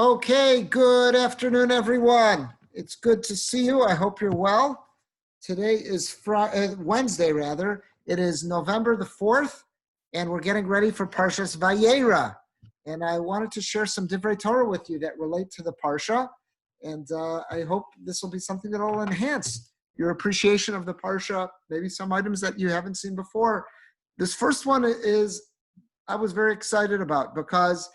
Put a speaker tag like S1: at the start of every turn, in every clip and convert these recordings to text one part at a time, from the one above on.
S1: Okay, good afternoon, everyone. It's good to see you. I hope you're well. Today is Wednesday, rather. It is November the 4th, and we're getting ready for Parshas Vayera. And I wanted to share some Divrei Torah with you that relate to the Parsha, and I hope this will be something that will enhance your appreciation of the Parsha, maybe some items that you haven't seen before. This first one I was very excited about because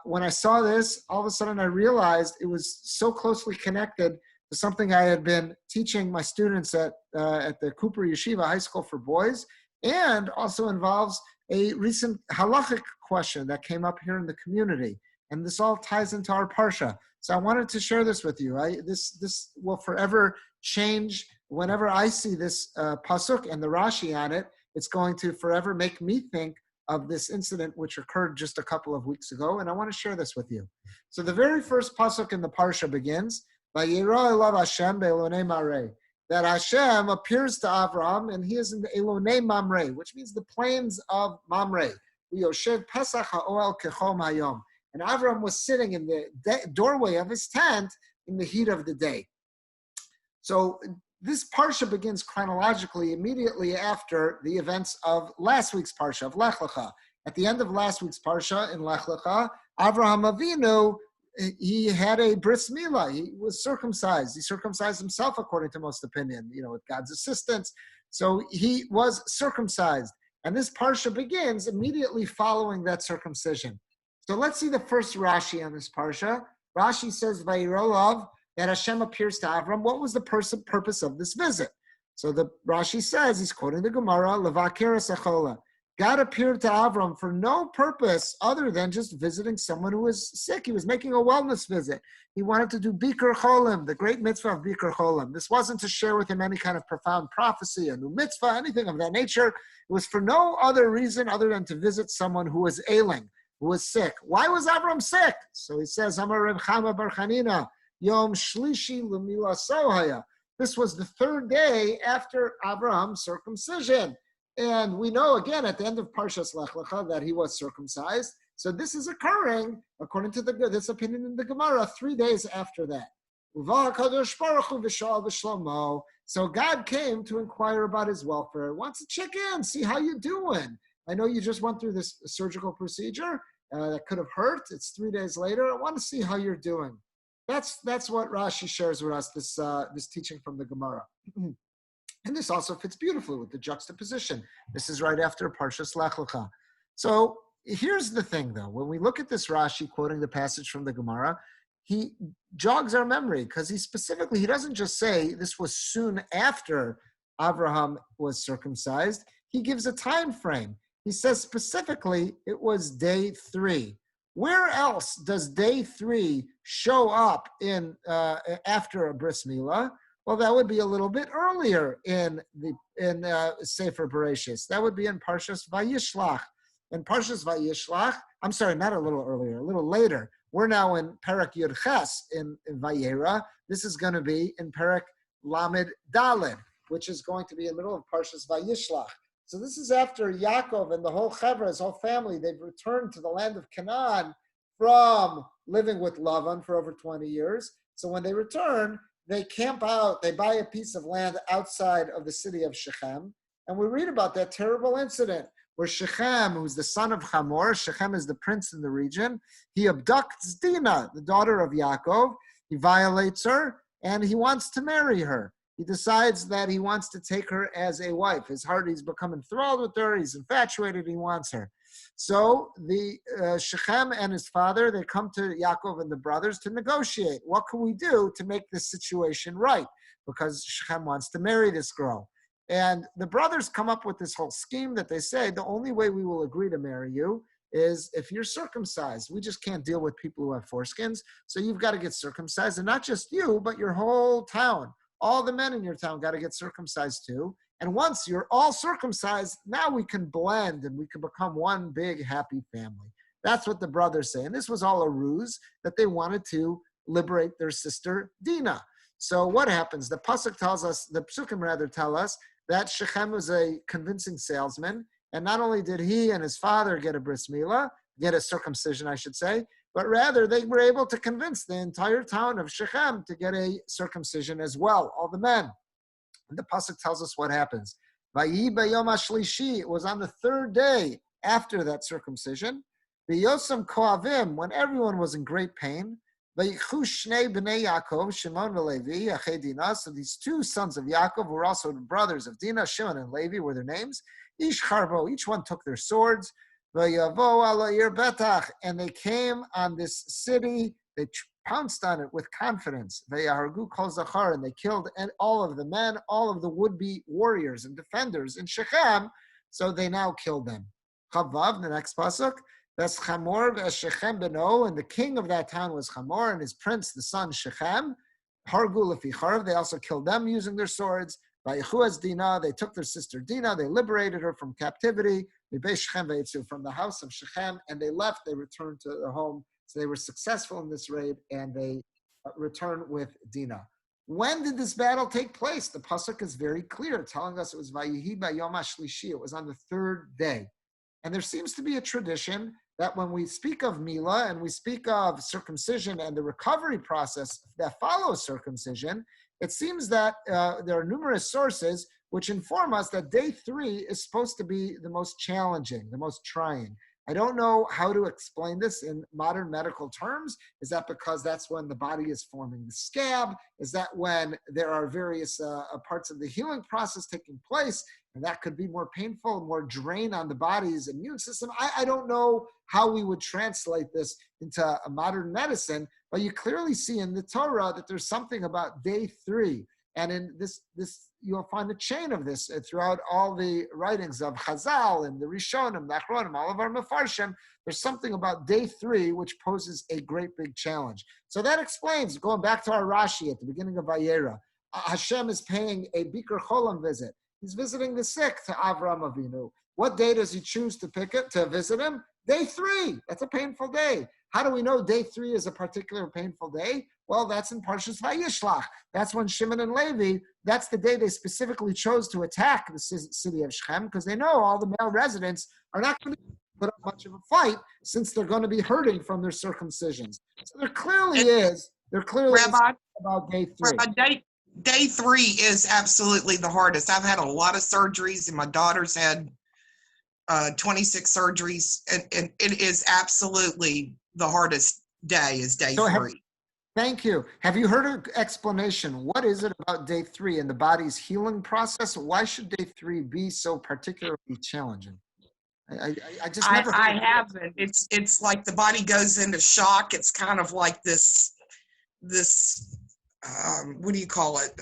S1: when I saw this, all of a sudden I realized it was so closely connected to something I had been teaching my students at the Cooper Yeshiva High School for Boys, and also involves a recent halachic question that came up here in the community. And this all ties into our Parsha. So I wanted to share this with you. This will forever change. Whenever I see this pasuk and the Rashi on it, it's going to forever make me think of this incident which occurred just a couple of weeks ago, and I want to share this with you. So the very first pasuk in the parsha begins, Vayera elav Hashem be'elonei mamre, that Hashem appears to Avram, and he is in the Elonei Mamre, which means the plains of Mamre. V'yoshev Pesach ha'oel kechom hayom, and Avram was sitting in the doorway of his tent in the heat of the day. So this parsha begins chronologically immediately after the events of last week's parsha, of Lech Lecha. At the end of last week's parsha in Lech Lecha, Avraham Avinu, he had a bris milah. He was circumcised. He circumcised himself, according to most opinion, with God's assistance. So he was circumcised. And this parsha begins immediately following that circumcision. So let's see the first Rashi on this parsha. Rashi says, Vayirolav, that Hashem appears to Avram. What was the purpose of this visit? So the Rashi says, he's quoting the Gemara, Levakir Sachola. God appeared to Avram for no purpose other than just visiting someone who was sick. He was making a wellness visit. He wanted to do Bikur Cholim, the great mitzvah of Bikur Cholim. This wasn't to share with him any kind of profound prophecy, a new mitzvah, anything of that nature. It was for no other reason other than to visit someone who was ailing, who was sick. Why was Avram sick? So he says, Amar Reb Chama bar Chanina, Yom Shlishi Lumila Sohaya. This was the third day after Abraham's circumcision. And we know again at the end of Parshas Lech Lecha that he was circumcised. So this is occurring, according to this opinion in the Gemara, 3 days after that. So God came to inquire about his welfare. He wants to check in, see how you're doing. I know you just went through this surgical procedure that could have hurt. It's 3 days later. I want to see how you're doing. That's what Rashi shares with us, this teaching from the Gemara. And this also fits beautifully with the juxtaposition. This is right after Parshas Lech Lecha. So here's the thing, though. When we look at this Rashi quoting the passage from the Gemara, he jogs our memory because he doesn't just say this was soon after Abraham was circumcised. He gives a time frame. He says specifically it was day 3. Where else does day 3 show up in after a bris milah? Well, that would be a little bit earlier in Sefer Bereshis. That would be in Parshas Vayishlach. In Parshas Vayishlach, I'm sorry, not a little earlier, a little later. We're now in Perek Yud Ches in Vayera. This is going to be in Perek Lamed Daled, which is going to be in the middle of Parshas Vayishlach. So this is after Yaakov and the whole Chevra, his whole family, they've returned to the land of Canaan from living with Lavan for over 20 years. So when they return, they camp out, they buy a piece of land outside of the city of Shechem. And we read about that terrible incident where Shechem, who's the son of Hamor, Shechem is the prince in the region, he abducts Dinah, the daughter of Yaakov. He violates her and he wants to marry her. He decides that he wants to take her as a wife. His heart, he's become enthralled with her. He's infatuated. He wants her. So the Shechem and his father, they come to Yaakov and the brothers to negotiate. What can we do to make this situation right? Because Shechem wants to marry this girl. And the brothers come up with this whole scheme that they say, the only way we will agree to marry you is if you're circumcised. We just can't deal with people who have foreskins. So you've got to get circumcised. And not just you, but your whole town. All the men in your town got to get circumcised too. And once you're all circumcised, now we can blend and we can become one big happy family. That's what the brothers say. And this was all a ruse that they wanted to liberate their sister Dinah. So what happens? The pasuk tells us, the psukim rather tell us, that Shechem was a convincing salesman. And not only did he and his father get a bris milah, get a circumcision, I should say, but rather they were able to convince the entire town of Shechem to get a circumcision as well, all the men. And the pasuk tells us what happens. Vayi bayom hashlishi, it was on the third day after that circumcision. V'yosam koavim, when everyone was in great pain. Vayichu shnei bnei Yaakov, Shimon v'Levi, achei Dinah. So these two sons of Yaakov were also the brothers of Dinah. Shimon and Levi were their names. Ish charbo, each one took their swords. Vayavo ala ir betach, and they came on this city. They pounced on it with confidence. Vayahargu kol zachar, and they killed all of the men, all of the would-be warriors and defenders in Shechem. So they now killed them. Chavav, the next pasuk. That's Chamor v'Shechem beno, and the king of that town was Chamor, and his prince, the son Shechem. Hargu lefi charv, they also killed them using their swords. Vayichu es Dinah, they took their sister Dinah, they liberated her from captivity. From the house of Shechem, and they left, they returned to their home. So they were successful in this raid, and they returned with Dinah. When did this battle take place? The pasuk is very clear, telling us it was Vayihi bayom hashlishi. It was on the third day. And there seems to be a tradition that when we speak of Mila and we speak of circumcision and the recovery process that follows circumcision, it seems that there are numerous sources which inform us that day 3 is supposed to be the most challenging, the most trying. I don't know how to explain this in modern medical terms. Is that because that's when the body is forming the scab? Is that when there are various parts of the healing process taking place? And that could be more painful, more drain on the body's immune system. I don't know how we would translate this into a modern medicine, but you clearly see in the Torah that there's something about day 3. And in this you'll find a chain of this throughout all the writings of Chazal and the Rishonim, the Achronim, all of our Mefarshim. There's something about day 3 which poses a great big challenge. So that explains, going back to our Rashi at the beginning of Vayera, Hashem is paying a Bikur Cholam visit. He's visiting the sick to Avram Avinu. What day does he choose to pick it to visit him? Day 3. That's a painful day. How do we know day 3 is a particular painful day? Well, that's in Parshas Vayishlach. That's when Shimon and Levi, that's the day they specifically chose to attack the city of Shechem, because they know all the male residents are not going to put up much of a fight since they're going to be hurting from their circumcisions. So there clearly is
S2: Rabbi,
S1: about day 3.
S2: Rabbi, day 3 is absolutely the hardest. I've had a lot of surgeries, and my daughter's had 26 surgeries, and it is absolutely the hardest day is day 3.
S1: Thank you. Have you heard an explanation? What is it about day 3 in the body's healing process? Why should day 3 be so particularly challenging? I just never.
S2: I haven't. It's like the body goes into shock. It's kind of like this. What do you call it?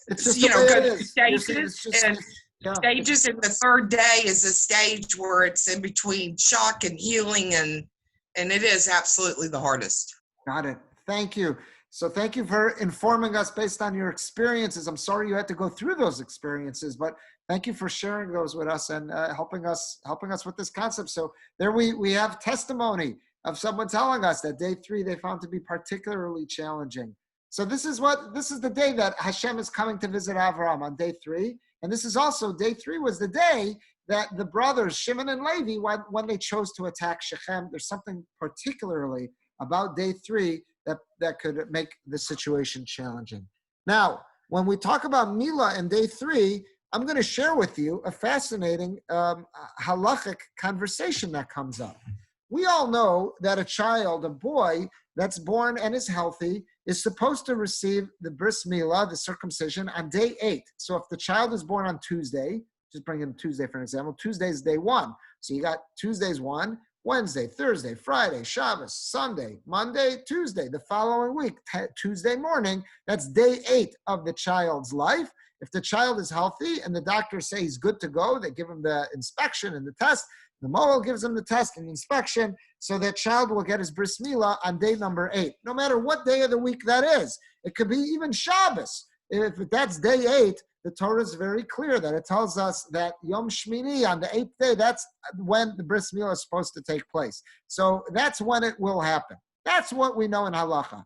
S1: It's just
S2: go through stages, stages. And the third day is a stage where it's in between shock and healing, and it is absolutely the hardest.
S1: Got it. Thank you. So thank you for informing us based on your experiences. I'm sorry you had to go through those experiences, but thank you for sharing those with us and helping us with this concept. So there we have testimony of someone telling us that day 3 they found to be particularly challenging. So this is the day that Hashem is coming to visit Avraham on day 3. And this is also, day 3 was the day that the brothers, Shimon and Levi, when they chose to attack Shechem. There's something particularly about day 3 that could make the situation challenging. Now, when we talk about Mila and day 3, I'm going to share with you a fascinating halachic conversation that comes up. We all know that a child, a boy that's born and is healthy, is supposed to receive the bris milah, the circumcision, on day 8. So if the child is born on Tuesday, just bring in Tuesday for an example, Tuesday is day 1. So you got Tuesday's 1, Wednesday, Thursday, Friday, Shabbos, Sunday, Monday, Tuesday, the following week, Tuesday morning, that's day 8 of the child's life. If the child is healthy and the doctor says he's good to go, they give him the inspection and the test. The Moel gives him the test and the inspection, so that child will get his bris milah on day number 8, no matter what day of the week that is. It could be even Shabbos. If that's day 8, the Torah is very clear that it tells us that Yom Shmini, on the 8th day, that's when the bris milah is supposed to take place. So that's when it will happen. That's what we know in halacha.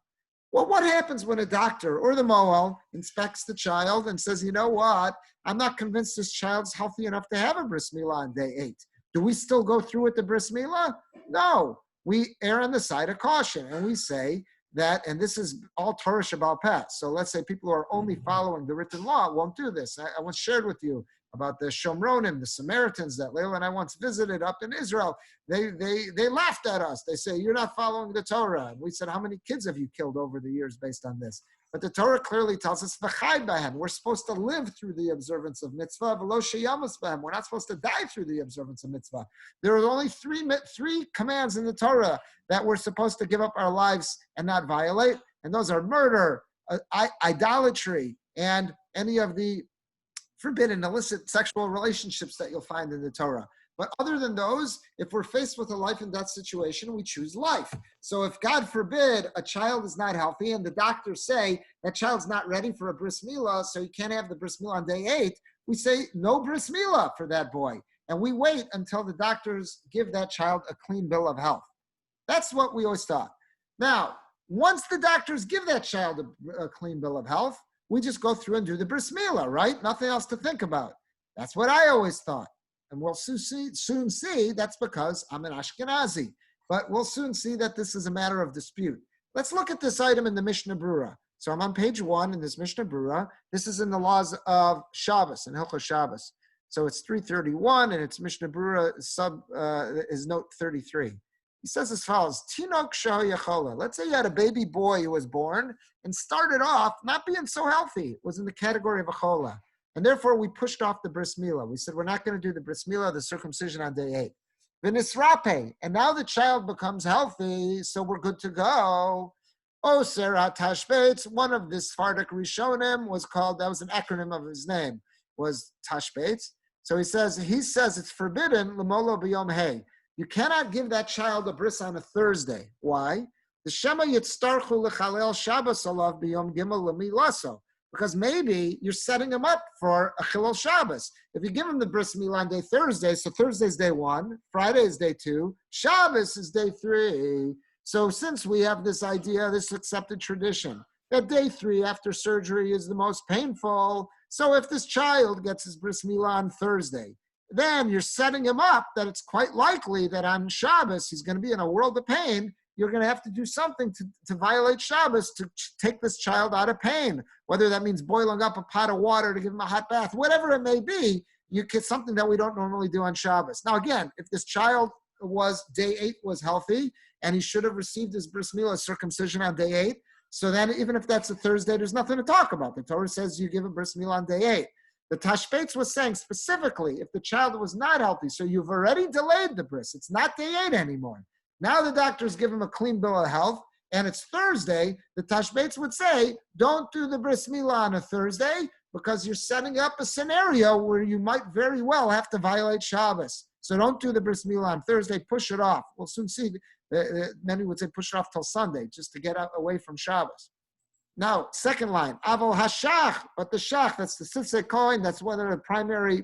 S1: Well, what happens when a doctor or the Moel inspects the child and says, you know what, I'm not convinced this child's healthy enough to have a bris milah on day 8. Do we still go through with the bris milah? No. we err on the side of caution, and we say that, and this is all Torah Shabbal Peh. So let's say people who are only following the written law won't do this. I once shared with you about the Shomronim, the Samaritans that Leila and I once visited up in Israel. They laughed at us. They say, you're not following the Torah. And we said, how many kids have you killed over the years based on this? But the Torah clearly tells us, we're supposed to live through the observance of mitzvah. We're not supposed to die through the observance of mitzvah. There are only three commands in the Torah that we're supposed to give up our lives and not violate. And those are murder, idolatry, and any of the forbidden illicit sexual relationships that you'll find in the Torah. But other than those, if we're faced with a life and death situation, we choose life. So if, God forbid, a child is not healthy and the doctors say that child's not ready for a bris milah, so you can't have the bris milah on day 8, we say no bris milah for that boy. And we wait until the doctors give that child a clean bill of health. That's what we always thought. Now, once the doctors give that child a clean bill of health, we just go through and do the bris milah, right? Nothing else to think about. That's what I always thought. And we'll soon see that's because I'm an Ashkenazi. But we'll soon see that this is a matter of dispute. Let's look at this item in the Mishnah Berurah. So I'm on page 1 in this Mishnah Berurah. This is in the laws of Shabbos, in Hilchos Shabbos. So it's 331, and it's Mishnah Berurah is note 33. He says as follows, Tinok Shahoyachola. Let's say you had a baby boy who was born and started off not being so healthy. It was in the category of a chola. And therefore, we pushed off the bris milah. We said, we're not going to do the bris milah, the circumcision on day 8. V'nisrape. And now the child becomes healthy, so we're good to go. Oh, Sarah Tashbetz, one of the Sephardic Rishonim was called, that was an acronym of his name, was Tashbetz. So he says it's forbidden, l'molo b'yom hey. You cannot give that child a bris on a Thursday. Why? The Shema yitztarchu lechalel Shabbos alav b'yom gimel l'milaso. Because maybe you're setting him up for a chilul Shabbos. If you give him the bris milah on day Thursday, so Thursday's day 1, Friday is day 2, Shabbos is day 3. So since we have this idea, this accepted tradition, that day 3 after surgery is the most painful, so if this child gets his bris milah on Thursday, then you're setting him up that it's quite likely that on Shabbos he's going to be in a world of pain. You're going to have to do something to violate Shabbos to take this child out of pain, whether that means boiling up a pot of water to give him a hot bath, whatever it may be. You get something that we don't normally do on Shabbos. Now, again, if this child was day 8 was healthy and he should have received his bris milah circumcision on day 8, so then even if that's a Thursday, there's nothing to talk about. The Torah says you give a bris milah on day 8. The Tashbetz was saying specifically if the child was not healthy, so you've already delayed the bris. It's not day 8 anymore. Now the doctors give him a clean bill of health, and it's Thursday. The Tashbetz would say, don't do the bris milah on a Thursday because you're setting up a scenario where you might very well have to violate Shabbos. So don't do the bris milah on Thursday. Push it off. We'll soon see. Many would say push it off till Sunday just to get away from Shabbos. Now, second line, Avol Hashach, but the Shach, that's the Sitzei coin, that's one of the primary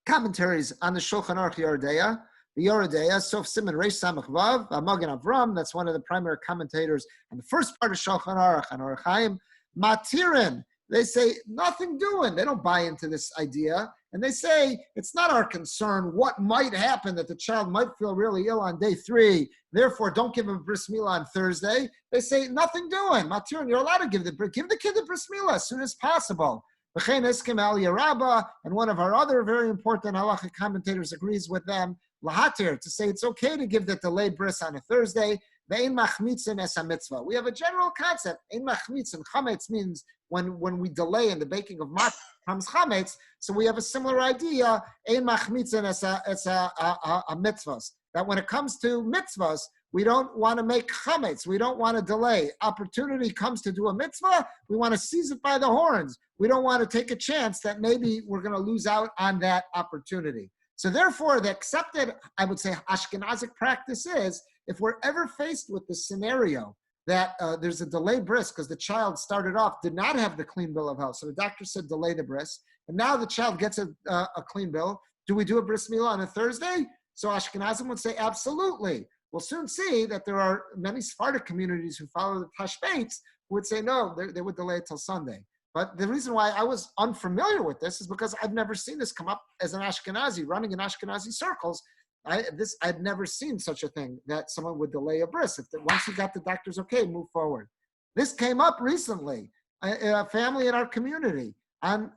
S1: commentaries on the Shulchan Aruch Yerodea. The Yerodea, Sof Siman Reish Samach Vav, Magen Avram, that's one of the primary commentators on the first part of Shulchan Aruch, and Orach Chaim. Matirin, they say nothing doing. They don't buy into this idea. And they say, it's not our concern what might happen, that the child might feel really ill on day 3. Therefore, don't give him a bris milah on Thursday. They say, nothing doing. Matirin, you're allowed to give the kid the bris milah as soon as possible. And one of our other very important halachic commentators agrees with them, lahatir, to say it's okay to give the delayed bris on a Thursday. Ve'ein machmitzin es ha-mitzvah. We have a general concept. Ein machmitzin, chametz means when we delay in the baking of matzah comes chametz. So we have a similar idea. Ein machmitzin es ha-mitzvahs. That when it comes to mitzvahs, we don't want to make chametz. We don't want to delay. Opportunity comes to do a mitzvah. We want to seize it by the horns. We don't want to take a chance that maybe we're going to lose out on that opportunity. So therefore, the accepted, I would say, Ashkenazic practice is, if we're ever faced with the scenario that there's a delayed bris because the child started off, did not have the clean bill of health. So the doctor said delay the bris. And now the child gets a clean bill. Do we do a bris milah on a Thursday? So Ashkenazim would say absolutely. We'll soon see that there are many Sephardic communities who follow the Tashbetz who would say no, they would delay it till Sunday. But the reason why I was unfamiliar with this is because I've never seen this come up as an Ashkenazi, running in Ashkenazi circles. I'd never seen such a thing, that someone would delay a bris. Once you got the doctor's okay, move forward. This came up recently. A family in our community on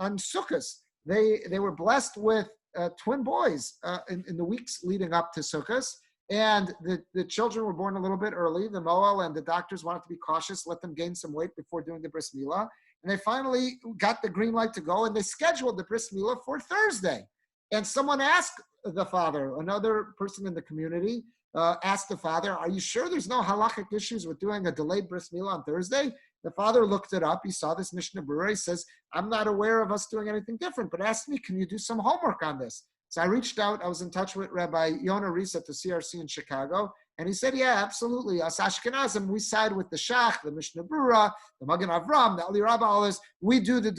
S1: Sukkot. They were blessed with twin boys in the weeks leading up to Sukkot. And the children were born a little bit early. The Moel and the doctors wanted to be cautious, let them gain some weight before doing the bris milah. And they finally got the green light to go, and they scheduled the bris milah for Thursday. And someone asked the father, another person in the community, asked the father, are you sure there's no halachic issues with doing a delayed bris milah on Thursday? The father looked it up. He saw this Mishnah Berurah. He says, I'm not aware of us doing anything different, but asked me, can you do some homework on this? So I reached out. I was in touch with Rabbi Yonah Rees at the CRC in Chicago. And he said, yeah, absolutely. Us Ashkenazim, we side with the Shach, the Mishnah Berurah, the Magen Avram, the Ali Rabbah, all this. We do the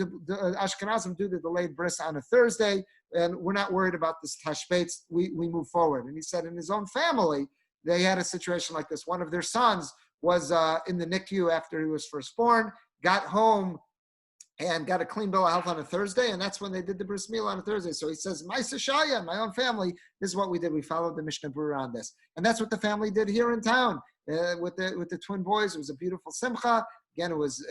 S1: Ashkenazim do the delayed bris on a Thursday, and we're not worried about this tashbetz. We move forward. And he said in his own family, they had a situation like this. One of their sons was in the NICU after he was first born, got home and got a clean bill of health on a Thursday, and that's when they did the bris milah on a Thursday. So he says, my Sashaya, my own family, this is what we did. We followed the Mishnah Berurah on this. And that's what the family did here in town with the twin boys. It was a beautiful simcha. Again, it was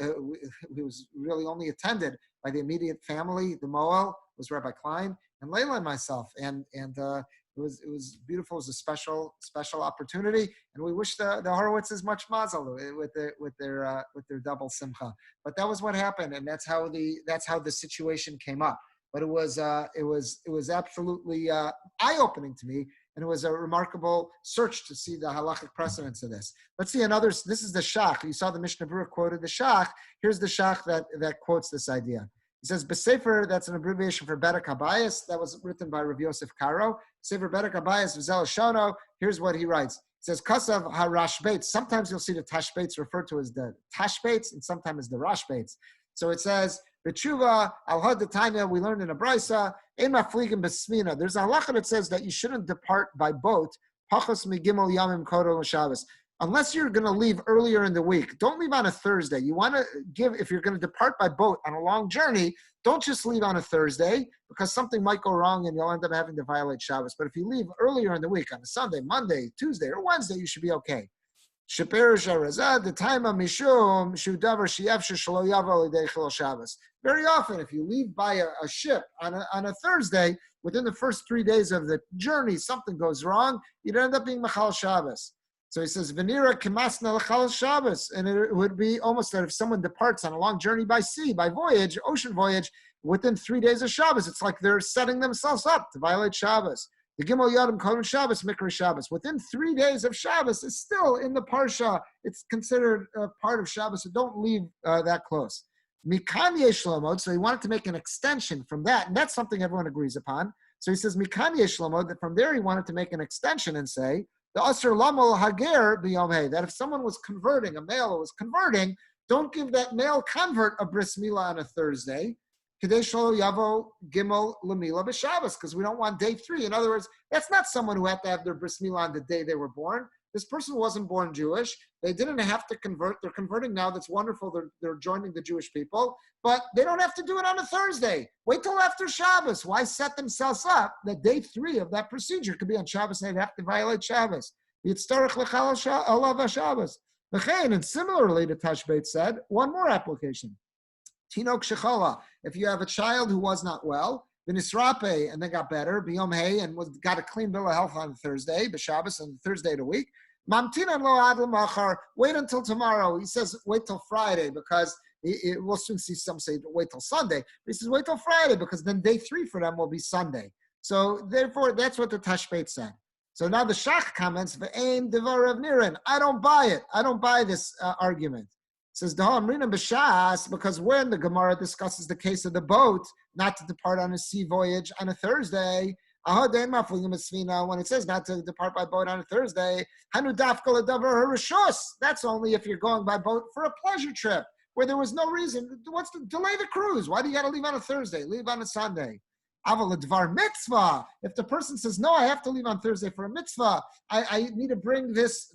S1: really only attended by the immediate family. The Moel was Rabbi Klein and Layla and myself. And it was beautiful. It was a special opportunity, and we wish the Horowitzes much mazel with their double simcha. But that was what happened, and that's how the situation came up. But it was absolutely eye-opening to me, and it was a remarkable search to see the halachic precedence of this. Let's see another. This is the Shach. You saw the Mishnah Berurah quoted the Shach. Here's the Shach that quotes this idea. He says, B'sefer, that's an abbreviation for Bedek Habayis. That was written by Rav Yosef Karo. Sefer Bedek Habayis, V'zel Shono. Here's what he writes. He says, Kasav HaRashbeitz. Sometimes you'll see the Tashbeitz referred to as the Tashbeitz, and sometimes as the Rashbeitz. So it says, B'tshuva, Al-Had Tanya, we learned in a Brisa, Ein Mafligim B'smina. There's a halacha that says that you shouldn't depart by boat, Pachos Migimel Yamim Kodol Shabbos. Unless you're going to leave earlier in the week, don't leave on a Thursday. You want to if you're going to depart by boat on a long journey, don't just leave on a Thursday, because something might go wrong and you'll end up having to violate Shabbos. But if you leave earlier in the week, on a Sunday, Monday, Tuesday, or Wednesday, you should be okay. Very often, if you leave by a ship on a Thursday, within the first 3 days of the journey, something goes wrong, you'd end up being Machal Shabbos. So he says, Venira Kemasna L'chal Shabbos. And it would be almost that if someone departs on a long journey by sea, by voyage, ocean voyage, within 3 days of Shabbos, it's like they're setting themselves up to violate Shabbos. The Gimel Yadim Kodem Shabbos, Mikra Shabbos. Within 3 days of Shabbos, it's still in the Parsha. It's considered part of Shabbos, so don't leave that close. Mikan Yesh Lomod, so he wanted to make an extension from that, and that's something everyone agrees upon. So he says, Mikan Yesh Lomod, that from there he wanted to make an extension and say, the Asr Lamol Hager b'Yom Hey, that if someone was converting, a male was converting, don't give that male convert a bris milah on a Thursday, Kadesh Yavo Gimel Lamila b'Shabbos, because we don't want day 3. In other words, that's not someone who had to have their bris milah on the day they were born. This person wasn't born Jewish. They didn't have to convert. They're converting now. That's wonderful. They're joining the Jewish people, but they don't have to do it on a Thursday. Wait till after Shabbos. Why set themselves up that day 3 of that procedure could be on Shabbos and they'd have to violate Shabbos? And similarly, the Tashbetz said, one more application. Tinok Shechala, if you have a child who was not well, V'nisrape, and then got better, B'yom Hey, and got a clean bill of health on Thursday, B'Shabbos, on Thursday of the week. Mamtinan lo ad l'machar, wait until tomorrow. He says wait till Friday, because we'll soon see some say wait till Sunday. But he says wait till Friday, because then day 3 for them will be Sunday. So therefore, that's what the Tashbetz said. So now the Shach comments, V'ein devar of Niran. I don't buy it. I don't buy this argument. It says, because when the Gemara discusses the case of the boat, not to depart on a sea voyage on a Thursday, when it says not to depart by boat on a Thursday, that's only if you're going by boat for a pleasure trip, where there was no reason. What's to delay the cruise? Why do you got to leave on a Thursday? Leave on a Sunday. Mitzvah. If the person says, no, I have to leave on Thursday for a mitzvah, I need to bring this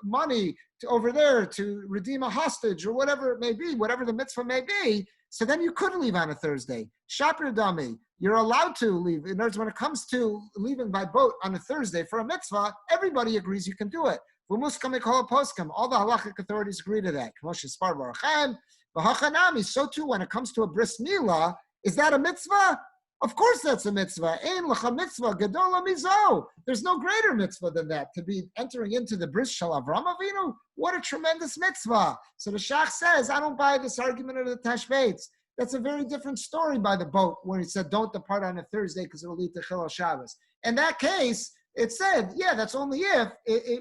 S1: money over there to redeem a hostage or whatever it may be, whatever the mitzvah may be, so then you could leave on a Thursday. Shapir Dami. you're allowed to leave. In other words, when it comes to leaving by boat on a Thursday for a mitzvah, everybody agrees you can do it. All the halachic authorities agree to that. So too, when it comes to a bris milah, is that a mitzvah? Of course that's a mitzvah. There's no greater mitzvah than that, to be entering into the bris shel Avram Avinu. What a tremendous mitzvah. So the Shach says, I don't buy this argument of the Tashbetz. That's a very different story by the boat when he said, don't depart on a Thursday because it'll lead to Chilul Shabbos. In that case, it said, yeah, that's only if.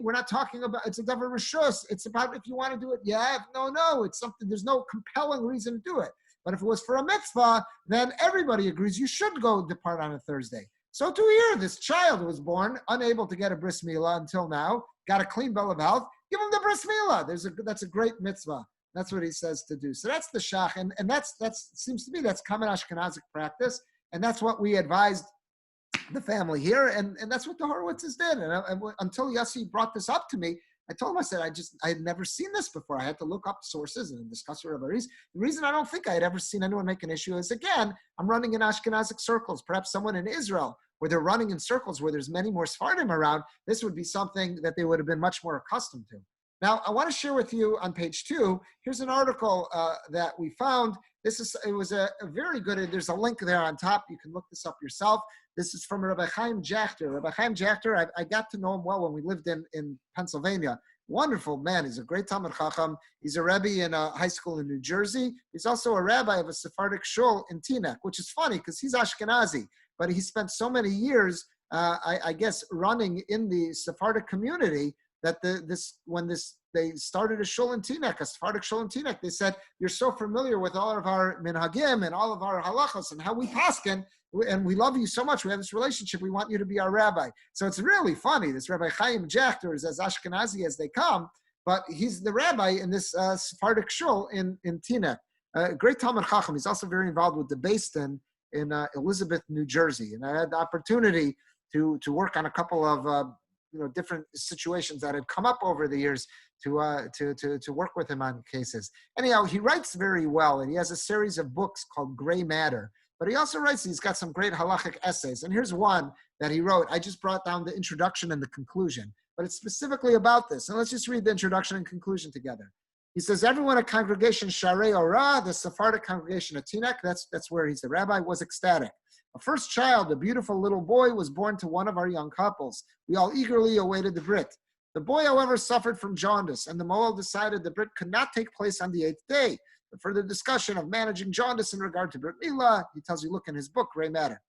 S1: We're not talking about, it's a davar rishus. It's about if you want to do it, yeah, no, it's something, there's no compelling reason to do it. But if it was for a mitzvah, then everybody agrees you should go depart on a Thursday. So to here, this child was born, unable to get a bris milah until now, got a clean bill of health, give him the bris milah. That's a great mitzvah. That's what he says to do. So that's the shach, and that's seems to me that's common Ashkenazic practice, and that's what we advised the family here, and that's what the Horowitzes did. And until Yossi brought this up to me, I told him, I said, I had never seen this before. I had to look up sources and discuss with Rabbi. The reason I don't think I had ever seen anyone make an issue is, again, I'm running in Ashkenazic circles. Perhaps someone in Israel, where they're running in circles where there's many more Sephardim around, this would be something that they would have been much more accustomed to. Now, I want to share with you on page 2, here's an article that we found. It was a very good, there's a link there on top. You can look this up yourself. This is from Rabbi Chaim Jachter. Rabbi Chaim Jachter, I got to know him well when we lived in Pennsylvania. Wonderful man. He's a great Talmid Chacham. He's a Rebbe in a high school in New Jersey. He's also a rabbi of a Sephardic shul in Teaneck, which is funny because he's Ashkenazi, but he spent so many years, I guess, running in the Sephardic community that they started a shul in Teaneck, a Sephardic shul in Teaneck. They said, you're so familiar with all of our minhagim and all of our halachas and how we paskin, and we love you so much. We have this relationship. We want you to be our rabbi. So it's really funny. This Rabbi Chaim Jachter is as Ashkenazi as they come, but he's the rabbi in this Sephardic shul in Teaneck. Great Talmid Chacham. He's also very involved with the Beis Din in Elizabeth, New Jersey. And I had the opportunity to work on a couple of different situations that had come up over the years to work with him on cases. Anyhow, he writes very well, and he has a series of books called Gray Matter. But he also writes, he's got some great halachic essays. And here's one that he wrote. I just brought down the introduction and the conclusion, but it's specifically about this. And let's just read the introduction and conclusion together. He says, everyone at Congregation Sharei Orah, the Sephardic congregation at Teaneck, that's where he's the rabbi, was ecstatic. A first child, a beautiful little boy, was born to one of our young couples. We all eagerly awaited the Brit. The boy, however, suffered from jaundice, and the Moel decided the Brit could not take place on the 8th day. For further discussion of managing jaundice in regard to Brit Milah, he tells you, look in his book, Gray Matter.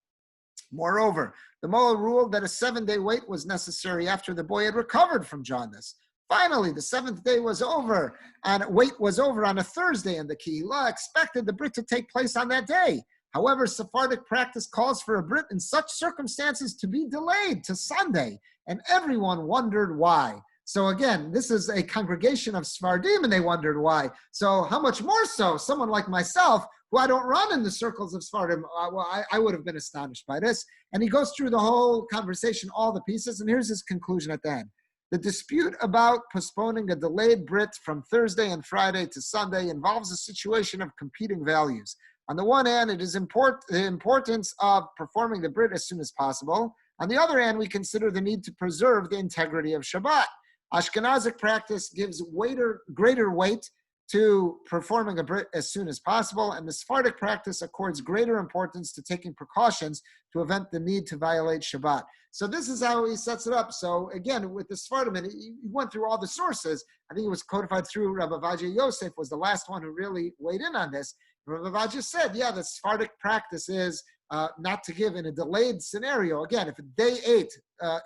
S1: Moreover, the Moel ruled that a 7-day wait was necessary after the boy had recovered from jaundice. Finally, the 7th day was over, and wait was over on a Thursday, and the Kehillah expected the Brit to take place on that day. However, Sephardic practice calls for a Brit in such circumstances to be delayed to Sunday, and everyone wondered why. So again, this is a congregation of Sephardim, and they wondered why. So how much more so someone like myself, who I don't run in the circles of Sephardim, I would have been astonished by this. And he goes through the whole conversation, all the pieces, and here's his conclusion at the end. The dispute about postponing a delayed Brit from Thursday and Friday to Sunday involves a situation of competing values. On the one hand, it is the importance of performing the Brit as soon as possible. On the other hand, we consider the need to preserve the integrity of Shabbat. Ashkenazic practice gives greater weight to performing a Brit as soon as possible, and the Sephardic practice accords greater importance to taking precautions to prevent the need to violate Shabbat. So this is how he sets it up. So again, with the Sephardim, and he went through all the sources. I think it was codified through Rabbi Vajay Yosef was the last one who really weighed in on this. Rabbi Vajay said, yeah, the Sephardic practice is not to give in a delayed scenario. Again, if day 8,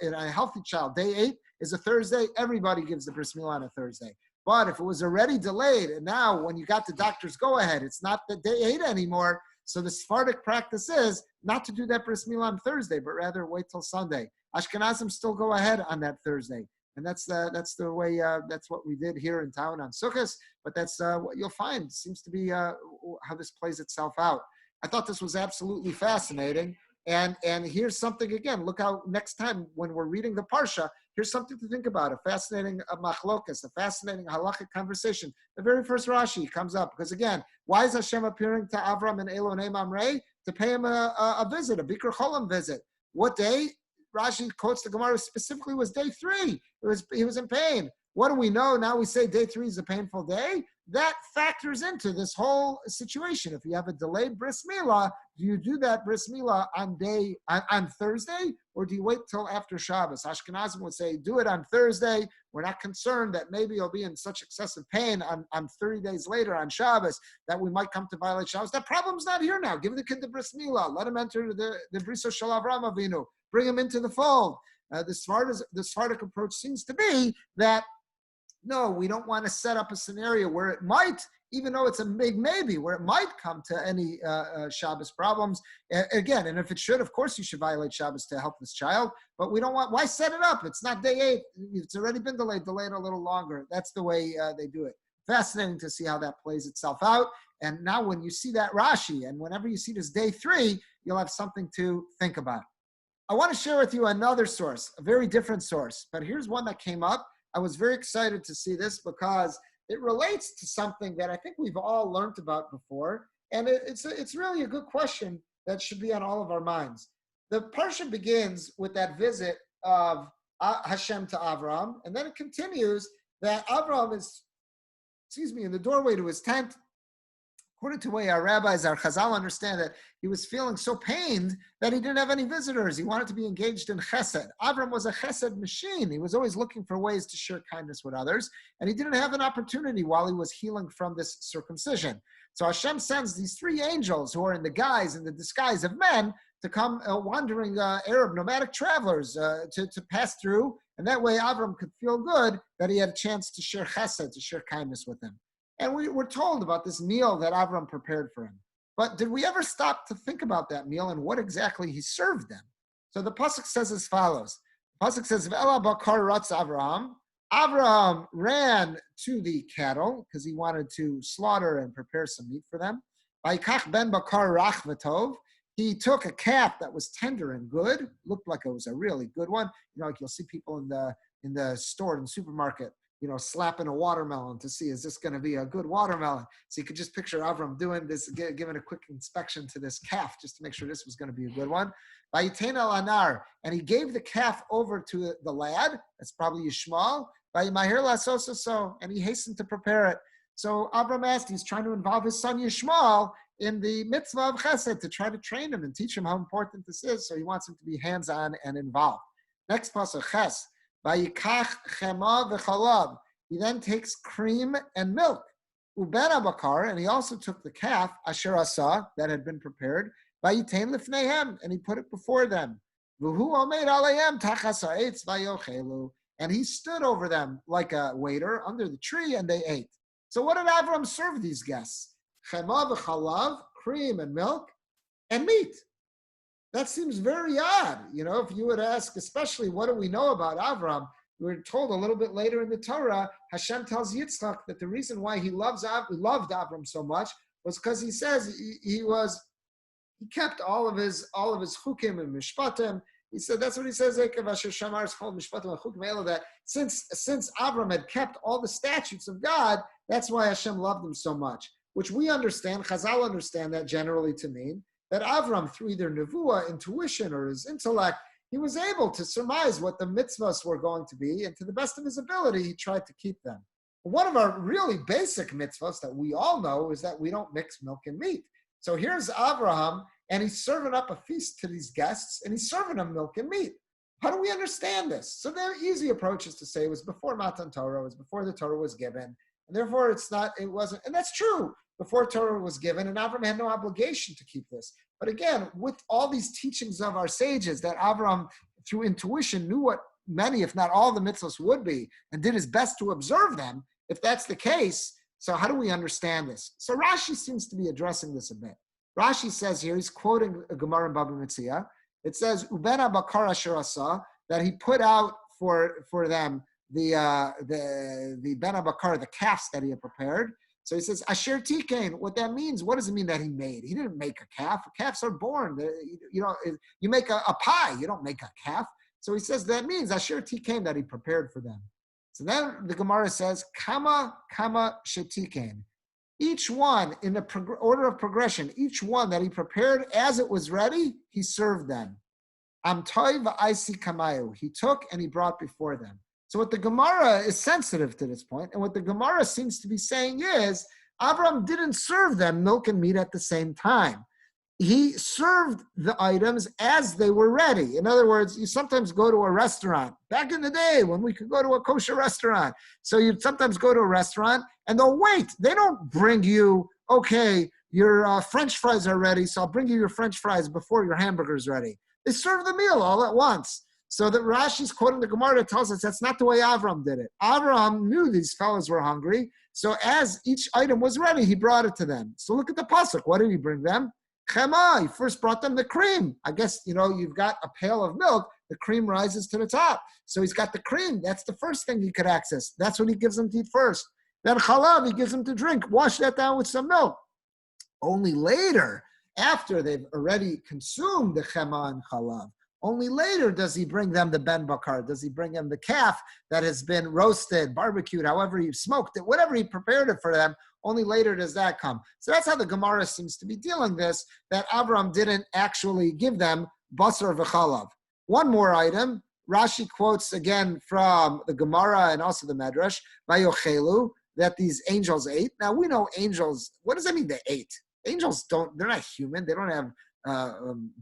S1: in a healthy child, day 8 is a Thursday, everybody gives the bris milah on a Thursday. But if it was already delayed, and now when you got the doctor's go-ahead, it's not the day 8 anymore, so the Sephardic practice is not to do that bris milah on Thursday, but rather wait till Sunday. Ashkenazim still go ahead on that Thursday. And that's the way, that's what we did here in town on Sukkot, but that's what you'll find. It seems to be how this plays itself out. I thought this was absolutely fascinating. And here's something, again, look how next time when we're reading the Parsha, here's something to think about, a fascinating machlokas, a fascinating halachic conversation. The very first Rashi comes up, because again, why is Hashem appearing to Avram and Elonei Mamrei? to pay him a visit, a Bikur Cholam visit. What day? Rashi quotes the Gemara specifically was day 3. He was in pain. What do we know? Now we say day 3 is a painful day. That factors into this whole situation. If you have a delayed bris milah, do you do that bris milah on Thursday, or do you wait till after Shabbos? Ashkenazim would say, do it on Thursday. We're not concerned that maybe you'll be in such excessive pain on 30 days later on Shabbos that we might come to violate Shabbos. That problem's not here now. Give the kid the bris milah. Let him enter the briso shel Avraham Avinu. Bring him into the fold. The Sephardic approach seems to be that no, we don't want to set up a scenario where it might, even though it's a big maybe, where it might come to any Shabbos problems. Again, and if it should, of course you should violate Shabbos to help this child, but we don't want, why set it up? It's not day 8. It's already been delayed a little longer. That's the way they do it. Fascinating to see how that plays itself out. And now when you see that Rashi, and whenever you see this day 3, you'll have something to think about. I want to share with you another source, a very different source, but here's one that came up. I was very excited to see this because it relates to something that I think we've all learned about before, and it's really a good question that should be on all of our minds. The parsha begins with that visit of Hashem to Avram, and then it continues that Avram is, in the doorway to his tent. According to the way our rabbis, our Chazal understand that he was feeling so pained that he didn't have any visitors. He wanted to be engaged in chesed. Avram was a chesed machine. He was always looking for ways to share kindness with others, and he didn't have an opportunity while he was healing from this circumcision. So Hashem sends these 3 angels who are in the disguise of men to come wandering Arab nomadic travelers to pass through, and that way Avram could feel good that he had a chance to share chesed, to share kindness with him. And we were told about this meal that Avram prepared for him. But did we ever stop to think about that meal and what exactly he served them? So the pasuk says as follows. The pasuk says, "V'ela bakar ratz Avraham." Avraham ran to the cattle because he wanted to slaughter and prepare some meat for them. Vayikach ben bakar rach v'tov. He took a calf that was tender and good, looked like it was a really good one. Like you'll see people in the store, in the supermarket, slapping a watermelon to see, is this going to be a good watermelon? So you could just picture Avram doing this, giving a quick inspection to this calf just to make sure this was going to be a good one. And he gave the calf over to the lad, that's probably Yishmael, and he hastened to prepare it. So Avram asked, he's trying to involve his son Yishmael in the mitzvah of chesed to try to train him and teach him how important this is. So he wants him to be hands-on and involved. Next pasuk, ches. Vayikach chema v'chalav. He then takes cream and milk. Uben abakar, and he also took the calf, asher asa, that had been prepared, vayitain lifneihem, and he put it before them. V'hu omeid aleihem tachas ha'etz vayochelu, and he stood over them like a waiter under the tree, and they ate. So what did Avram serve these guests? Chema v'chalav, cream and milk, and meat. That seems very odd. If you would ask, especially what do we know about Avram, we're told a little bit later in the Torah, Hashem tells Yitzchak that the reason why he loved Avram so much was because he says he kept all of his chukim and mishpatim. He said, that's what he says, that since Avram had kept all the statutes of God, that's why Hashem loved him so much, which we understand, Chazal understand that generally to mean that Avram, through either nevuah, intuition, or his intellect, he was able to surmise what the mitzvahs were going to be, and to the best of his ability, he tried to keep them. One of our really basic mitzvahs that we all know is that we don't mix milk and meat. So here's Avraham, and he's serving up a feast to these guests, and he's serving them milk and meat. How do we understand this? So the easy approach is to say it was before Matan Torah, it was before the Torah was given, and therefore it wasn't, and that's true. Before Torah was given, and Avram had no obligation to keep this. But again, with all these teachings of our sages, that Avram, through intuition, knew what many, if not all, the mitzvahs would be, and did his best to observe them. If that's the case, so how do we understand this? So Rashi seems to be addressing this a bit. Rashi says here, he's quoting a Gemara in Baba Metzia. It says, "Uben bakar asher asa," that he put out for them the ben bakar, the calves that he had prepared. So he says, Asher Tikain. What that means, what does it mean that he made? He didn't make a calf. Calves are born. You make a pie. You don't make a calf. So he says that means Asher Tikain, that he prepared for them. So then the Gemara says, Kama Shetikain. Each one in the order of progression, each one that he prepared as it was ready, he served them. Am toiv v'aisi kamayu. He took and he brought before them. So what the Gemara is sensitive to this point, and what the Gemara seems to be saying is, Avram didn't serve them milk and meat at the same time. He served the items as they were ready. In other words, you sometimes go to a restaurant. Back in the day when we could go to a kosher restaurant. So you'd sometimes go to a restaurant and they'll wait. They don't bring you, okay, your French fries are ready, so I'll bring you your French fries before your hamburger's ready. They serve the meal all at once. So that Rashi's quoting the Gemara that tells us that's not the way Avram did it. Avram knew these fellows were hungry. So as each item was ready, he brought it to them. So look at the pasuk. What did he bring them? Chema, he first brought them the cream. I guess, you've got a pail of milk, the cream rises to the top. So he's got the cream. That's the first thing he could access. That's what he gives them to eat first. Then chalav, he gives them to drink. Wash that down with some milk. Only later, after they've already consumed the chema and chalav, only later does he bring them the ben bakar, does he bring them the calf that has been roasted, barbecued, however he smoked it, whatever he prepared it for them, only later does that come. So that's how the Gemara seems to be dealing this, that Avram didn't actually give them basar v'chalav. One more item, Rashi quotes again from the Gemara and also the Medrash, Vayochelu, that these angels ate. Now we know angels, what does that mean they ate? Angels they're not human, they don't have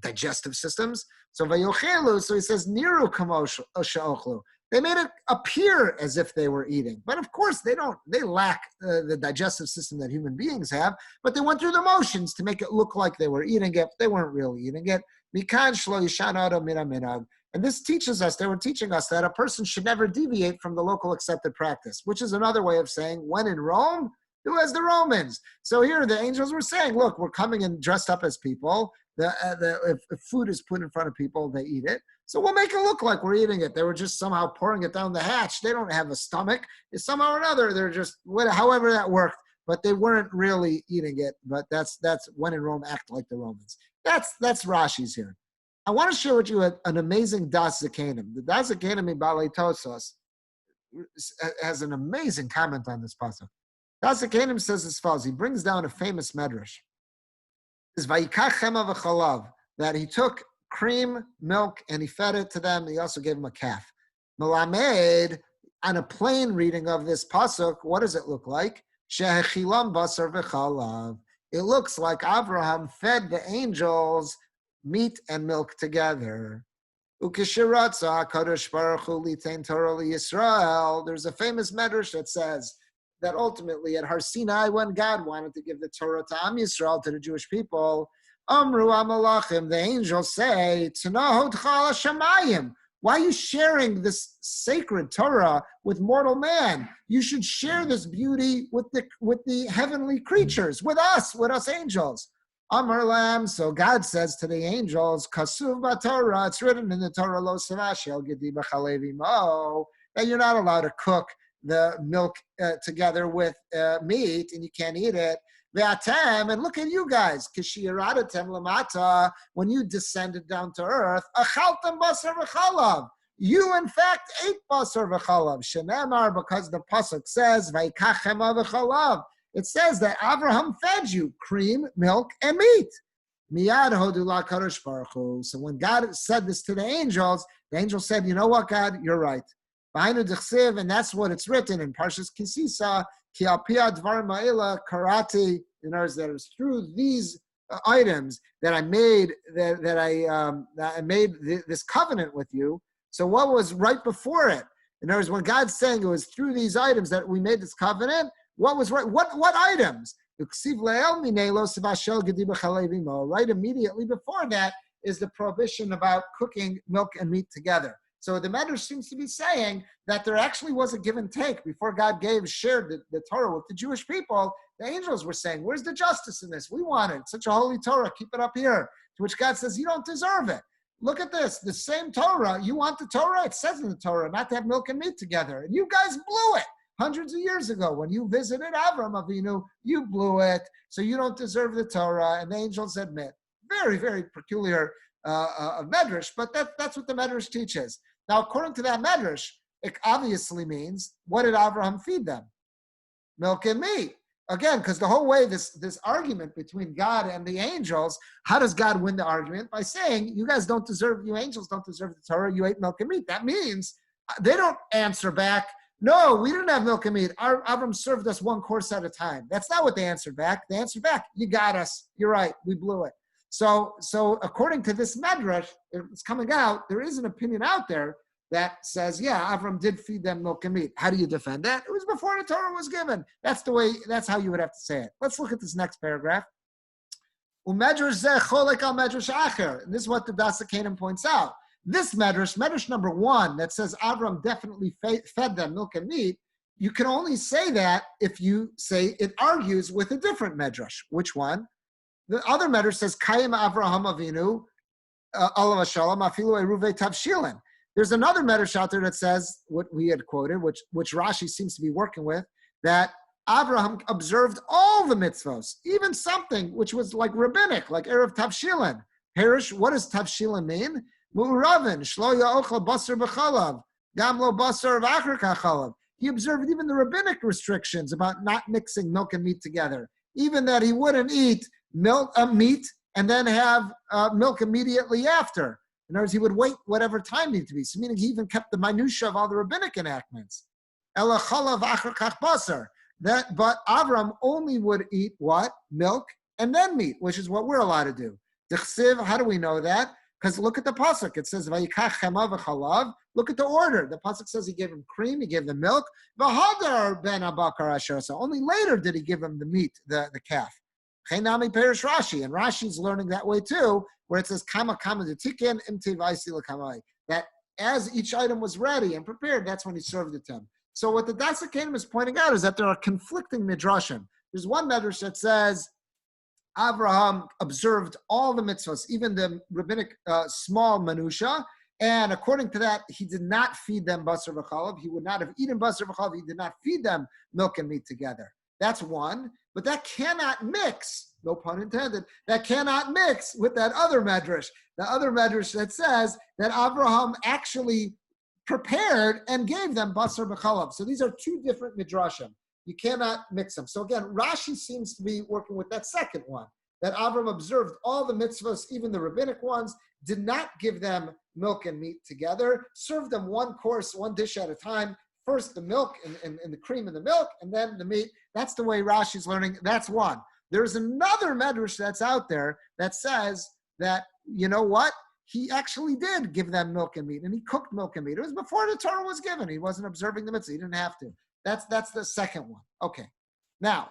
S1: digestive systems. So Vayochelu, so he says, Niru kamosh sha'ochlu. They made it appear as if they were eating. But of course, they lack the digestive system that human beings have, but they went through the motions to make it look like they were eating it. They weren't really eating it. Mikan shlo yishanado mina minag. And this teaches us, they were teaching us that a person should never deviate from the local accepted practice, which is another way of saying, when in Rome, do as the Romans. So here the angels were saying, look, we're coming in dressed up as people. If food is put in front of people, they eat it. So we'll make it look like we're eating it. They were just somehow pouring it down the hatch. They don't have a stomach. Somehow or another, they're just, however that worked, but they weren't really eating it. But that's when in Rome, act like the Romans. That's Rashi's here. I want to share with you an amazing Das Zakanim. The Das Zakanim in Balei Tosas has an amazing comment on this pasuk. Das Zakanim says as follows. He brings down a famous medrash. Is Vayikach chema v'chalav, that he took cream, milk, and he fed it to them. He also gave them a calf. Melamed, on a plain reading of this pasuk, what does it look like? Shehechilam basar v'chalav. It looks like Abraham fed the angels meat and milk together. Ukishiratza kadosh baruch hu litain Torah Yisrael. There's a famous medrash that says that ultimately at Har Sinai, when God wanted to give the Torah to Am Yisrael, to the Jewish people, Amru Amalachim, the angels say, Tanahodcha Shamayim. Why are you sharing this sacred Torah with mortal man? You should share this beauty with the heavenly creatures, with us angels. Amar Lam, so God says to the angels, Kasuv Torah, it's written in the Torah, Lo Savashel Gedi B'Chalevi Mo, that you're not allowed to cook the milk together with meat, and you can't eat it. Ve'atem, and look at you guys, Kishiradatem Lamata, when you descended down to earth, Achaltem Basar V'Chalav. You, in fact, ate Basar V'Chalav. Shenemar, because the pasuk says, Vayikach chema v'chalav. It says that Abraham fed you cream, milk, and meat. Miyad hodula kadosh baruch hu. So when God said this to the angels said, you know what, God, you're right. And that's what it's written in Parshas Kisisa, Ki al pia dvar ma'ila karati. In other words, that it was through these items that I made this covenant with you. So what was right before it? In other words, when God's saying it was through these items that we made this covenant, what was right? What items? Right immediately before that is the prohibition about cooking milk and meat together. So the Medrash seems to be saying that there actually was a give and take before God shared the Torah with the Jewish people. The angels were saying, where's the justice in this? We want it. It's such a holy Torah. Keep it up here. To which God says, you don't deserve it. Look at this. The same Torah. You want the Torah? It says in the Torah not to have milk and meat together. And you guys blew it. Hundreds of years ago, when you visited Avram Avinu, you blew it, so you don't deserve the Torah, and the angels admit. Very, very peculiar medrash, but that's what the medrash teaches. Now, according to that medrash, it obviously means, what did Avraham feed them? Milk and meat. again, because the whole way this argument between God and the angels, how does God win the argument? By saying, you angels don't deserve the Torah, you ate milk and meat. That means they don't answer back, no, we didn't have milk and meat. Avram served us one course at a time. That's not what they answered back. They answered back, you got us. You're right, we blew it. So according to this medrash, it's coming out, there is an opinion out there that says, yeah, Avram did feed them milk and meat. How do you defend that? It was before the Torah was given. That's how you would have to say it. Let's look at this next paragraph. This is what the Das HaKanim points out. This medrash number 1, that says Avram definitely fed them milk and meat, you can only say that if you say it argues with a different medrash. Which one? The other medrash says, Kayim Avraham Avinu, Alav Shalom, Afilu Eruve Tavshilin. There's another medrash out there that says, what we had quoted, which Rashi seems to be working with, that Avraham observed all the mitzvos, even something which was like rabbinic, like Erev Tavshilin. Perish, what does Tavshilin mean? Mu'ravin, shlo ya'ochel basar b'chalav, gam lo basar v'achar kachalav. He observed even the rabbinic restrictions about not mixing milk and meat together. Even that he wouldn't eat meat and then have milk immediately after. In other words, he would wait whatever time needed to be. So meaning he even kept the minutiae of all the rabbinic enactments. Ela chalav achar kach basar. But Avram only would eat what? Milk and then meat, which is what we're allowed to do. D'chsiv, how do we know that? Because look at the pasuk. It says, "Vayikach chema v'chalav." Look at the order. The pasuk says he gave him cream, he gave them milk. V'hadar ben abakar asher. So only later did he give him the meat, the calf. Chenami perish Rashi, and Rashi's learning that way too, where it says kama kama detikin imti v'aisi l'kamai. That as each item was ready and prepared, that's when he served it to him. So what the Das HaKanim is pointing out is that there are conflicting midrashim. There's one midrash that says Abraham observed all the mitzvahs, even the rabbinic small minutiae, and according to that, he did not feed them basar v'chalav. He would not have eaten basar v'chalav. He did not feed them milk and meat together. That's one, but that cannot mix, no pun intended, that cannot mix with that other medrash. The other medrash that says that Abraham actually prepared and gave them basar v'chalav. So these are two different midrashim. You cannot mix them. So again, Rashi seems to be working with that second one, that Avram observed all the mitzvahs, even the rabbinic ones, did not give them milk and meat together, served them one course, one dish at a time, first the milk and the cream and the milk, and then the meat. That's the way Rashi's learning. That's one. There's another medrash that's out there that says that, you know what? He actually did give them milk and meat, and he cooked milk and meat. It was before the Torah was given. He wasn't observing the mitzvah. He didn't have to. That's the second one. Okay. Now,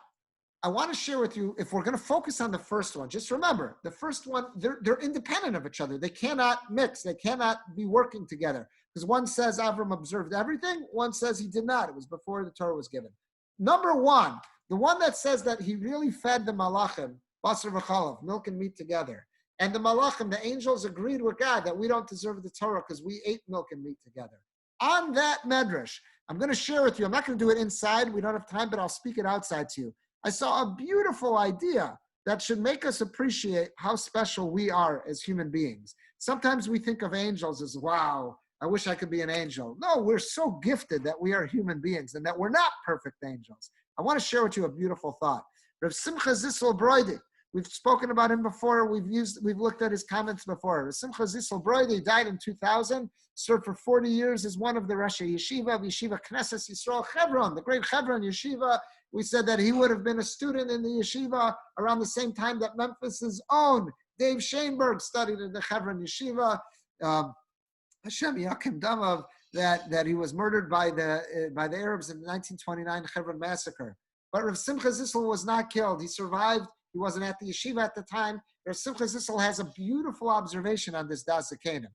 S1: I want to share with you, if we're going to focus on the first one, just remember, the first one, they're independent of each other. They cannot mix. They cannot be working together. Because one says Avram observed everything. One says he did not. It was before the Torah was given. Number one, the one that says that he really fed the malachim, basar v'chalav, milk and meat together. And the malachim, the angels, agreed with God that we don't deserve the Torah because we ate milk and meat together. On that medrash, I'm going to share with you. I'm not going to do it inside. We don't have time, but I'll speak it outside to you. I saw a beautiful idea that should make us appreciate how special we are as human beings. Sometimes we think of angels as, wow, I wish I could be an angel. No, we're so gifted that we are human beings and that we're not perfect angels. I want to share with you a beautiful thought. Rav Simcha Zissel Broide, we've spoken about him before. We've looked at his comments before. Rav Simcha Zissel Broide died in 2000. Served for 40 years as one of the Rashi Yeshiva of Yeshiva Knesset Yisrael Hebron, the great Hebron Yeshiva. We said that he would have been a student in the Yeshiva around the same time that Memphis's own Dave Shainberg studied in the Hebron Yeshiva. Hashem Yakim Damav, that he was murdered by the Arabs in the 1929 Hebron massacre. But Rav Simcha Zissel was not killed. He survived. He wasn't at the yeshiva at the time. Rav Simcha Zissel has a beautiful observation on this Das HaKanim.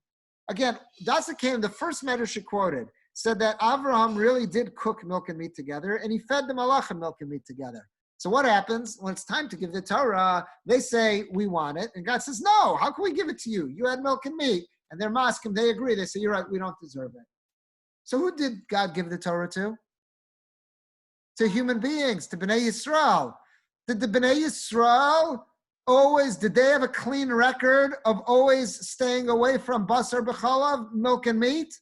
S1: Again, Das HaKanim, the first medrash she quoted, said that Avraham really did cook milk and meat together, and he fed the malachim milk and meat together. So what happens when it's time to give the Torah? They say, we want it. And God says, no, how can we give it to you? You had milk and meat. And they're maskim, they agree. They say, you're right, we don't deserve it. So who did God give the Torah to? To human beings, to Bnei Yisrael. Did the Bnei Yisrael did they have a clean record of always staying away from basar b'chalav, milk and meat?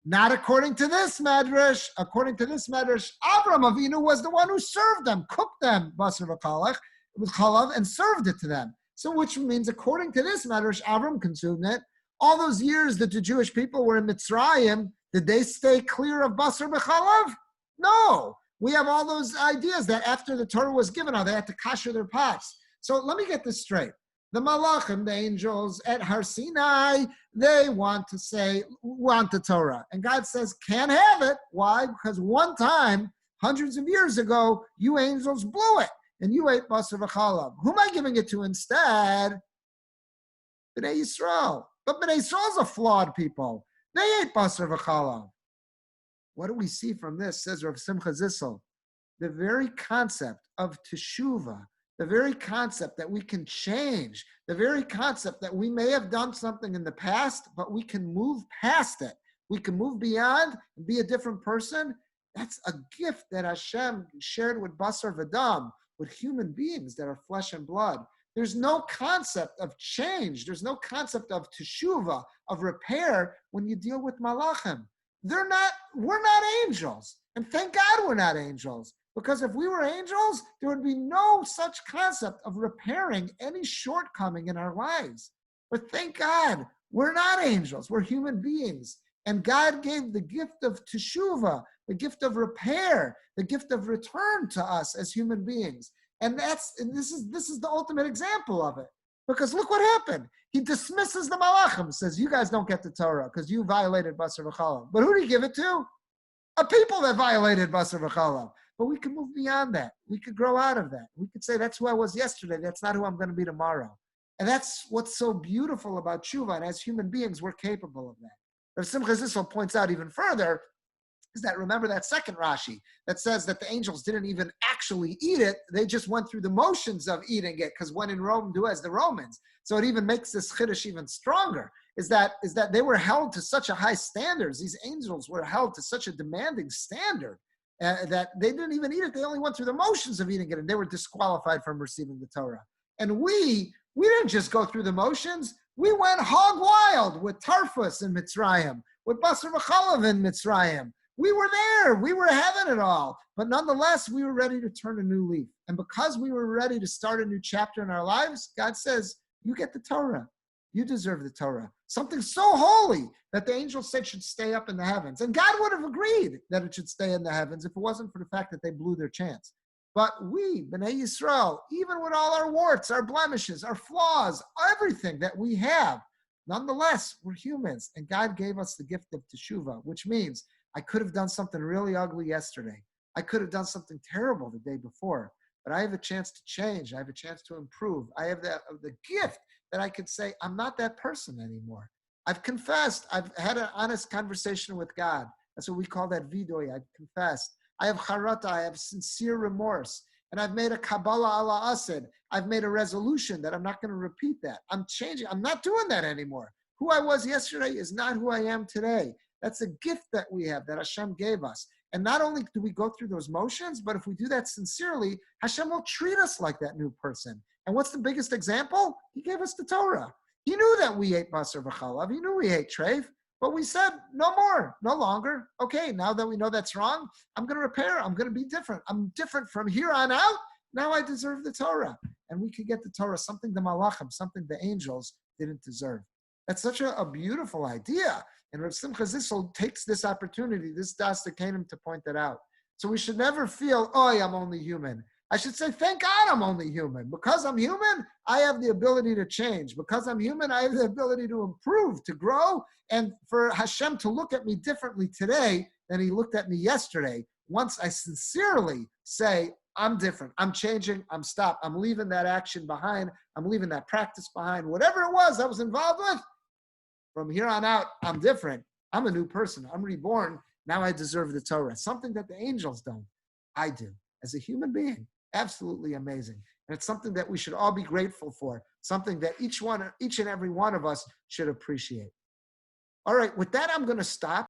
S1: Not according to this medrash. According to this medrash, Avram Avinu was the one who served them, cooked them, basar v'chalav, with chalav, and served it to them. So which means, according to this medrash, Avram consumed it. All those years that the Jewish people were in Mitzrayim, did they stay clear of basar v'chalav? No. We have all those ideas that after the Torah was given, they had to kasher their pots. So let me get this straight. The Malachim, the angels at Har Sinai, they want the Torah. And God says, can't have it. Why? Because one time, hundreds of years ago, you angels blew it. And you ate basar v'chalav. Who am I giving it to instead? Bnei Yisrael. But Bnei Yisrael's a flawed people. They ate basar v'chalav. What do we see from this, says Rav Simcha Zissel? The very concept of teshuvah, the very concept that we can change, the very concept that we may have done something in the past, but we can move past it. We can move beyond and be a different person. That's a gift that Hashem shared with Basar V'Dam, with human beings that are flesh and blood. There's no concept of change. There's no concept of teshuvah, of repair, when you deal with malachim. We're not angels. And thank God we're not angels. Because if we were angels, there would be no such concept of repairing any shortcoming in our lives. But thank God, we're not angels. We're human beings. And God gave the gift of teshuvah, the gift of repair, the gift of return to us as human beings. And this is the ultimate example of it. Because look what happened. He dismisses the malachim, says, you guys don't get the Torah because you violated basar v'chalav. But who did he give it to? A people that violated basar v'chalav. But we can move beyond that. We could grow out of that. We could say, that's who I was yesterday. That's not who I'm going to be tomorrow. And that's what's so beautiful about tshuva. And as human beings, we're capable of that. Rav Simcha Zissel points out even further, is that, remember that second Rashi that says that the angels didn't even actually eat it. They just went through the motions of eating it, because when in Rome, do as the Romans. So it even makes this chiddush even stronger, is that they were held to such a high standards. These angels were held to such a demanding standard that they didn't even eat it. They only went through the motions of eating it, and they were disqualified from receiving the Torah. And we didn't just go through the motions. We went hog wild with Tarfus in Mitzrayim, with Basar v'chalav in Mitzrayim. We were there. We were having it all. But nonetheless, we were ready to turn a new leaf. And because we were ready to start a new chapter in our lives, God says, you get the Torah. You deserve the Torah. Something so holy that the angels said should stay up in the heavens. And God would have agreed that it should stay in the heavens if it wasn't for the fact that they blew their chance. But we, Bnei Yisrael, even with all our warts, our blemishes, our flaws, everything that we have, nonetheless, we're humans. And God gave us the gift of teshuvah, which means I could have done something really ugly yesterday. I could have done something terrible the day before, but I have a chance to change. I have a chance to improve. I have the gift that I could say, I'm not that person anymore. I've confessed. I've had an honest conversation with God. That's what we call that vidoy. I've confessed. I have charata. I have sincere remorse. And I've made a Kabbalah ala asid. I've made a resolution that I'm not going to repeat that. I'm changing. I'm not doing that anymore. Who I was yesterday is not who I am today. That's a gift that we have, that Hashem gave us. And not only do we go through those motions, but if we do that sincerely, Hashem will treat us like that new person. And what's the biggest example? He gave us the Torah. He knew that we ate basar v'chalav. He knew we ate treif. But we said, no more, no longer. Okay, now that we know that's wrong, I'm going to repair. I'm going to be different. I'm different from here on out. Now I deserve the Torah. And we could get the Torah, something the malachim, something the angels didn't deserve. That's such a beautiful idea. And Rav Simcha Zissel takes this opportunity, this Das Dekanim, to point that out. So we should never feel, oh, I'm only human. I should say, thank God I'm only human. Because I'm human, I have the ability to change. Because I'm human, I have the ability to improve, to grow, and for Hashem to look at me differently today than he looked at me yesterday. Once I sincerely say, I'm different, I'm changing, I'm stopped, I'm leaving that action behind, I'm leaving that practice behind, whatever it was I was involved with, from here on out, I'm different. I'm a new person. I'm reborn. Now I deserve the Torah. Something that the angels don't. I do. As a human being. Absolutely amazing. And it's something that we should all be grateful for. Something that each and every one of us should appreciate. All right, with that, I'm going to stop.